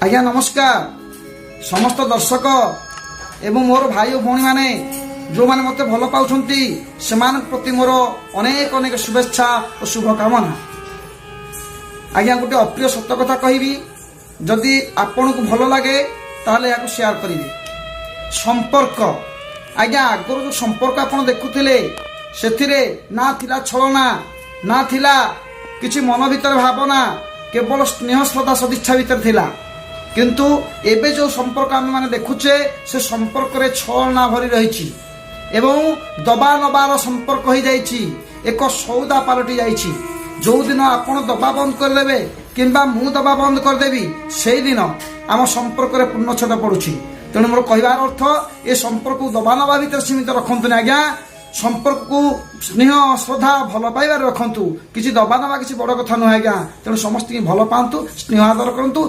आज्ञा नमस्कार समस्त दर्शक एवं मोर भाई और भौणी मैंने जो मैंने मत भल पाँच से प्रति मोर अनेक अनेक शुभेच्छा और शुभकामना। आज्ञा गोटे अप्रिय सत्य कथा कहि जदि आपण को भल लगे ताहले या शेयर करेंगे। संपर्क आज्ञा आगर जो संपर्क आप देखुले से ना थिला छलना ना थिला किछि मन भीतर भावना केवल स्नेह श्रद्धा सदिच्छा भीतर थिला किंतु एबे जो संपर्क आम मैंने देखुचे से संपर्क रे छलना भरी रही एवं दबा नबार संपर्क हो जाइछि एक सौदा पलटि जाइछि। जो दिन आपण दबा बंद करदेवे किंबा मु दबा बंद करदेवी से दिन आम संपर्क रे पूर्णछेद पड़ुछि। तेणु मोर कहबार अर्थ ए संपर्क को दबा नबा भीतर सीमित रखंतु आज्ञा। संपर्क को स्नेह श्रद्धा भल पाइबार रखंतु किछि दबा नबा किछि बड़ कथा नुह आज्ञा। तेणु समस्त भल पांतु स्नेह आदर करंतु।